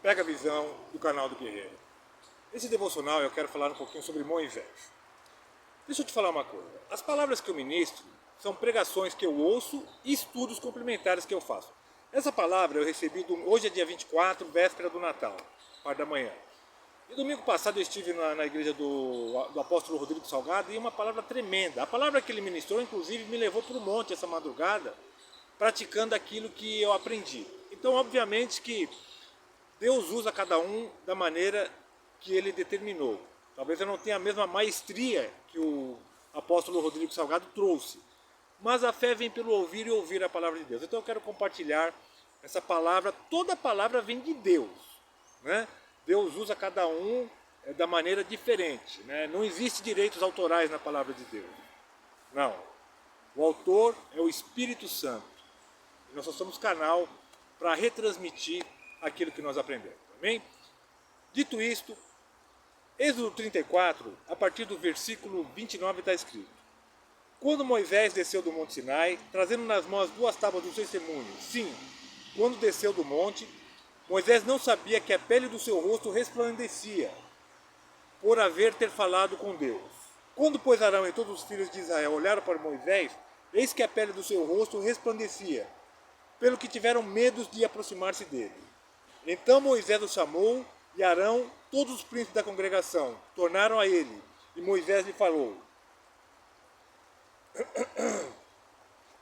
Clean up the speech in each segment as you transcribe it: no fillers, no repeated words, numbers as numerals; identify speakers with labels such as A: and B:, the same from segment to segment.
A: Pega a visão do canal do Guerreiro. Nesse devocional eu quero falar um pouquinho sobre Moisés. Deixa eu te falar uma coisa. As palavras que eu ministro são pregações que eu ouço e estudos complementares que eu faço. Essa palavra eu recebi, hoje é dia 24, véspera do Natal, parte da manhã. E domingo passado eu estive na igreja do apóstolo Rodrigo Salgado e uma palavra tremenda. A palavra que ele ministrou, inclusive, me levou para o monte essa madrugada, praticando aquilo que eu aprendi. Então, obviamente que Deus usa cada um da maneira que ele determinou. Talvez eu não tenha a mesma maestria que o apóstolo Rodrigo Salgado trouxe. Mas a fé vem pelo ouvir e ouvir a palavra de Deus. Então eu quero compartilhar essa palavra. Toda palavra vem de Deus, né? Deus usa cada um da maneira diferente, né? Não existe direitos autorais na palavra de Deus. Não. O autor é o Espírito Santo. E nós só somos canal para retransmitir aquilo que nós aprendemos. Amém? Dito isto, Êxodo 34, a partir do versículo 29 está escrito: Quando Moisés desceu do monte Sinai, trazendo nas mãos 2 tábuas do testemunho, sim, quando desceu do monte, Moisés não sabia que a pele do seu rosto resplandecia, por haver ter falado com Deus. Quando, pois, Arão e todos os filhos de Israel olharam para Moisés, eis que a pele do seu rosto resplandecia, pelo que tiveram medo de aproximar-se dele. Então Moisés o chamou, e Arão, todos os príncipes da congregação, tornaram a ele, e Moisés lhe falou.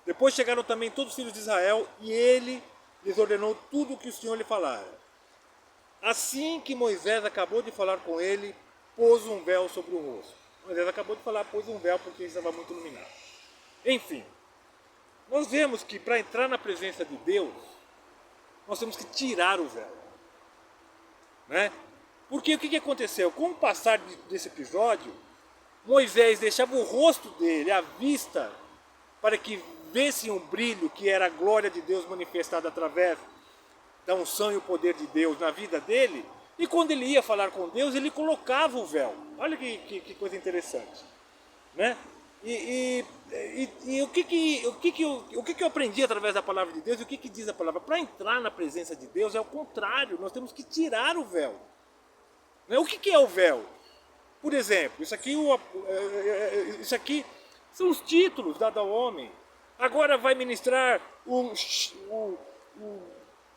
A: Depois chegaram também todos os filhos de Israel, e ele lhes ordenou tudo o que o Senhor lhe falara. Assim que Moisés acabou de falar com ele, pôs um véu sobre o rosto. Moisés acabou de falar, pôs um véu porque ele estava muito iluminado. Enfim, nós vemos que para entrar na presença de Deus, nós temos que tirar o véu, né? Porque o que aconteceu? Com o passar desse episódio, Moisés deixava o rosto dele à vista para que vissem o brilho que era a glória de Deus manifestada através da unção e o poder de Deus na vida dele. E quando ele ia falar com Deus, ele colocava o véu. Olha que coisa interessante, né? E o que eu aprendi através da palavra de Deus? E o que diz a palavra? Para entrar na presença de Deus é o contrário, nós temos que tirar o véu. O que é o véu? Por exemplo, isso aqui são os títulos dados ao homem. Agora vai ministrar o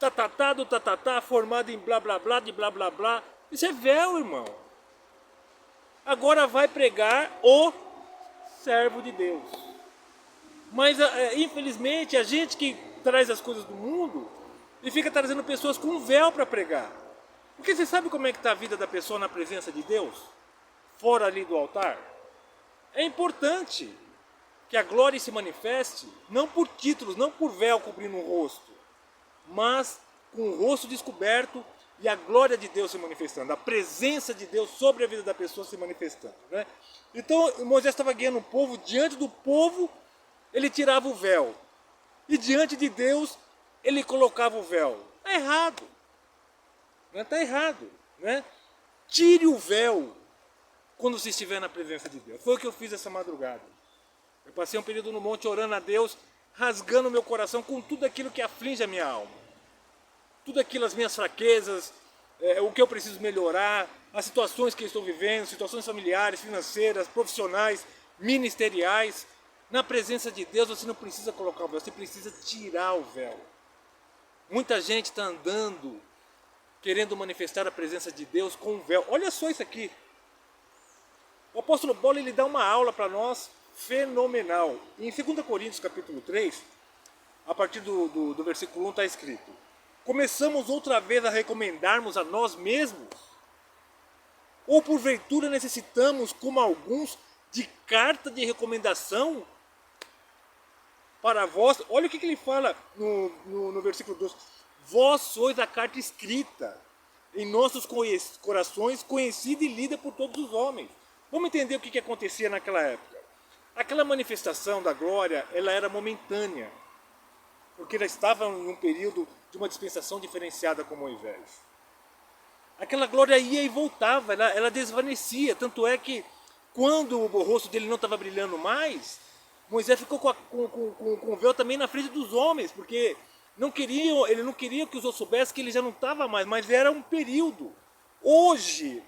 A: tatatá do tatatá formado em blá blá blá de blá blá blá. Isso é véu, irmão. Agora vai pregar o servo de Deus. Mas infelizmente a gente que traz as coisas do mundo e fica trazendo pessoas com véu para pregar. Porque você sabe como é que está a vida da pessoa na presença de Deus? Fora ali do altar? É importante que a glória se manifeste, não por títulos, não por véu cobrindo o rosto, mas com o rosto descoberto e a glória de Deus se manifestando, a presença de Deus sobre a vida da pessoa se manifestando, né? Então Moisés estava guiando o povo, diante do povo ele tirava o véu, e diante de Deus ele colocava o véu. Está errado, está errado, né? Tire o véu quando você estiver na presença de Deus. Foi o que eu fiz essa madrugada. Eu passei um período no monte orando a Deus, rasgando o meu coração com tudo aquilo que aflige a minha alma. Tudo aquilo, as minhas fraquezas, o que eu preciso melhorar, as situações que eu estou vivendo, situações familiares, financeiras, profissionais, ministeriais. Na presença de Deus você não precisa colocar o véu, você precisa tirar o véu. Muita gente está andando, querendo manifestar a presença de Deus com o véu. Olha só isso aqui. O apóstolo Paulo ele dá uma aula para nós fenomenal. Em 2 Coríntios capítulo 3, a partir do versículo 1 está escrito: Começamos outra vez a recomendarmos a nós mesmos? Ou porventura necessitamos, como alguns, de carta de recomendação para vós? Olha o que ele fala no versículo 2. Vós sois a carta escrita em nossos corações, conhecida e lida por todos os homens. Vamos entender o que acontecia naquela época. Aquela manifestação da glória, ela era momentânea, porque ela estava em um período de uma dispensação diferenciada com Moisés. Aquela glória ia e voltava, ela desvanecia, tanto é que quando o rosto dele não estava brilhando mais, Moisés ficou com o véu também na frente dos homens, porque Ele não queria que os outros soubessem que ele já não estava mais, mas era um período. Hoje,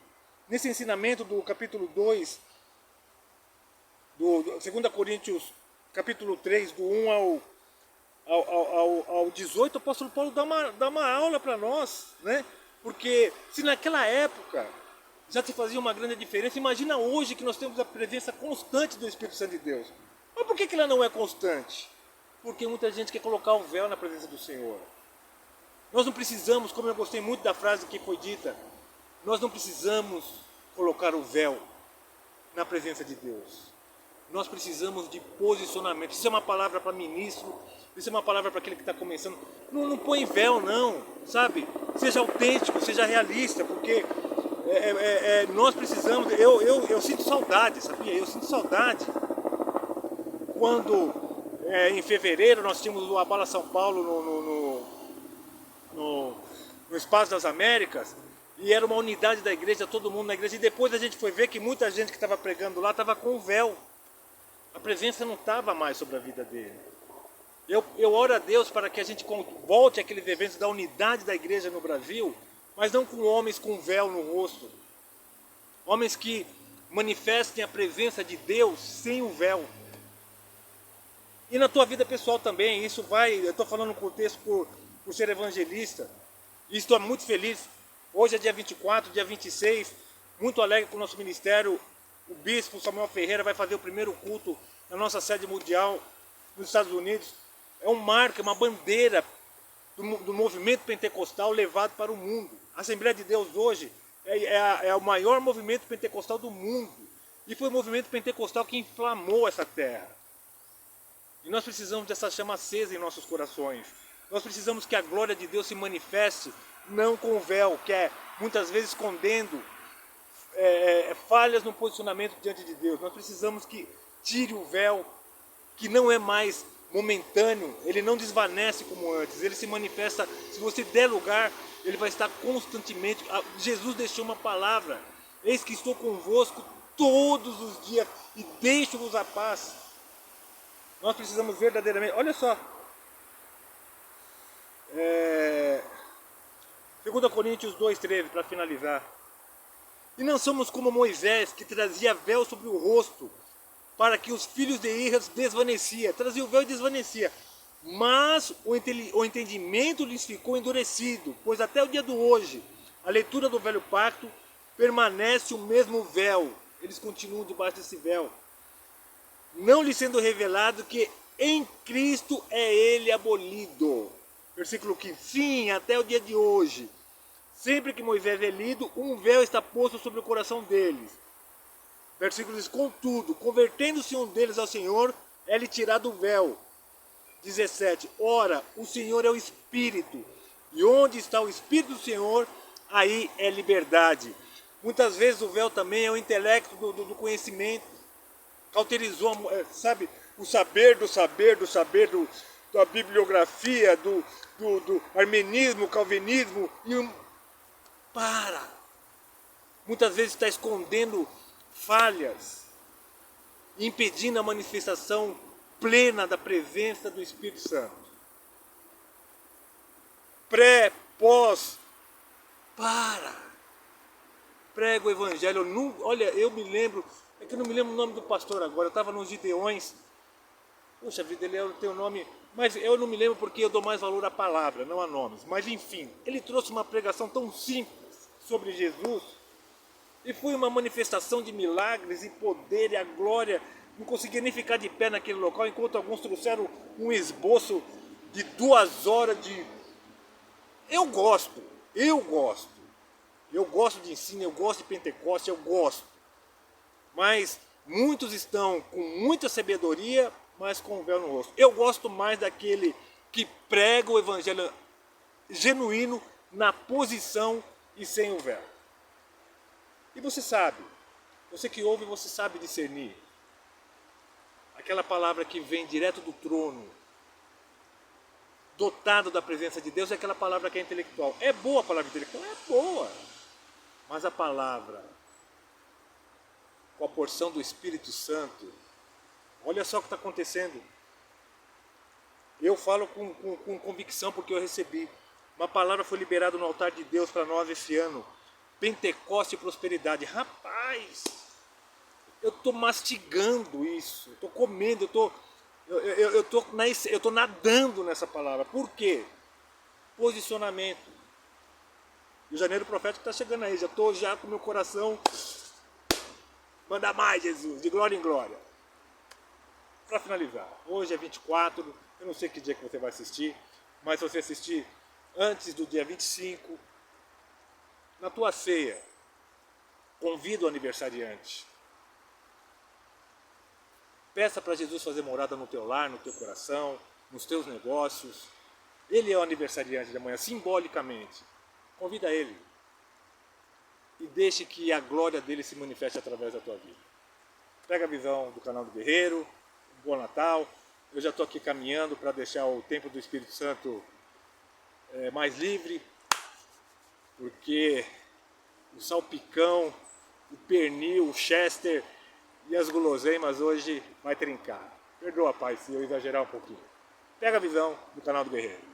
A: nesse ensinamento do capítulo 2, do 2 Coríntios, capítulo 3, do 1 ao 18, o apóstolo Paulo dá uma aula para nós, né? Porque se naquela época já se fazia uma grande diferença, imagina hoje que nós temos a presença constante do Espírito Santo de Deus. Mas por que ela não é constante? Porque muita gente quer colocar o véu na presença do Senhor. Nós não precisamos, como eu gostei muito da frase que foi dita, nós não precisamos colocar o véu na presença de Deus. Nós precisamos de posicionamento. Isso é uma palavra para ministro, isso é uma palavra para aquele que está começando. Não põe véu não, sabe? Seja autêntico, seja realista, porque nós precisamos... Eu sinto saudade, sabia? Eu sinto saudade quando... em fevereiro nós tínhamos o Abala São Paulo no Espaço das Américas, e era uma unidade da igreja, todo mundo na igreja, e depois a gente foi ver que muita gente que estava pregando lá estava com o véu. A presença não estava mais sobre a vida dele. Eu oro a Deus para que a gente volte àqueles eventos da unidade da igreja no Brasil, mas não com homens com véu no rosto. Homens que manifestem a presença de Deus sem o véu. E na tua vida pessoal também, isso vai, eu estou falando no contexto por ser evangelista, e estou muito feliz, hoje é dia 24, dia 26, muito alegre com o nosso ministério, o bispo Samuel Ferreira vai fazer o primeiro culto na nossa sede mundial nos Estados Unidos, é um marco, é uma bandeira do movimento pentecostal levado para o mundo. A Assembleia de Deus hoje é o maior movimento pentecostal do mundo, e foi o movimento pentecostal que inflamou essa terra. E nós precisamos dessa chama acesa em nossos corações. Nós precisamos que a glória de Deus se manifeste, não com o véu, que é muitas vezes escondendo falhas no posicionamento diante de Deus. Nós precisamos que tire o véu, que não é mais momentâneo, ele não desvanece como antes, ele se manifesta, se você der lugar, ele vai estar constantemente. Jesus deixou uma palavra, eis que estou convosco todos os dias e deixo-vos a paz. Nós precisamos verdadeiramente, olha só, 2 Coríntios 2,13, para finalizar. E não somos como Moisés, que trazia véu sobre o rosto, para que os filhos de Irras desvanecia. Trazia o véu e desvanecia. Mas o entendimento lhes ficou endurecido, pois até o dia de hoje, a leitura do velho pacto, permanece o mesmo véu. Eles continuam debaixo desse véu. Não lhe sendo revelado que em Cristo é ele abolido. Versículo 15. Sim, até o dia de hoje, sempre que Moisés é lido, um véu está posto sobre o coração deles. Versículo 10. Contudo, convertendo-se um deles ao Senhor, é-lhe tirado o véu. 17. Ora, o Senhor é o Espírito, e onde está o Espírito do Senhor, aí é liberdade. Muitas vezes o véu também é o intelecto do conhecimento. Cauterizou, sabe, o saber da bibliografia, do armenismo, calvinismo, muitas vezes está escondendo falhas, impedindo a manifestação plena da presença do Espírito Santo. Pós, prega o Evangelho. Olha, eu me lembro, é que eu não me lembro o nome do pastor agora, eu estava nos Gideões. Puxa vida, ele tem o nome, mas eu não me lembro porque eu dou mais valor à palavra, não a nomes. Mas enfim, ele trouxe uma pregação tão simples sobre Jesus, e foi uma manifestação de milagres e poder e a glória. Não conseguia nem ficar de pé naquele local, enquanto alguns trouxeram um esboço de 2 horas de... Eu gosto de ensino, eu gosto de Pentecostes, eu gosto. Mas muitos estão com muita sabedoria, mas com o véu no rosto. Eu gosto mais daquele que prega o evangelho genuíno na posição e sem o véu. E você sabe, você que ouve, você sabe discernir. Aquela palavra que vem direto do trono, dotado da presença de Deus, é aquela palavra que é intelectual. É boa a palavra intelectual? É boa. Mas a palavra, com a porção do Espírito Santo, olha só o que está acontecendo. Eu falo com convicção porque eu recebi. Uma palavra foi liberada no altar de Deus para nós esse ano. Pentecoste e prosperidade. Rapaz, eu tô mastigando isso, eu tô comendo, eu tô nadando nessa palavra. Por quê? Posicionamento. E o janeiro profético está chegando aí, já tô já com meu coração. Manda mais, Jesus, de glória em glória. Para finalizar, hoje é 24, eu não sei que dia que você vai assistir, mas se você assistir antes do dia 25, na tua ceia, convida o aniversariante. Peça para Jesus fazer morada no teu lar, no teu coração, nos teus negócios. Ele é o aniversariante de amanhã, simbolicamente. Convida ele. E deixe que a glória dele se manifeste através da tua vida. Pega a visão do canal do Guerreiro. Bom Natal. Eu já estou aqui caminhando para deixar o tempo do Espírito Santo mais livre. Porque o salpicão, o pernil, o chester e as guloseimas hoje vai trincar. Perdoa, pai, se eu exagerar um pouquinho. Pega a visão do canal do Guerreiro.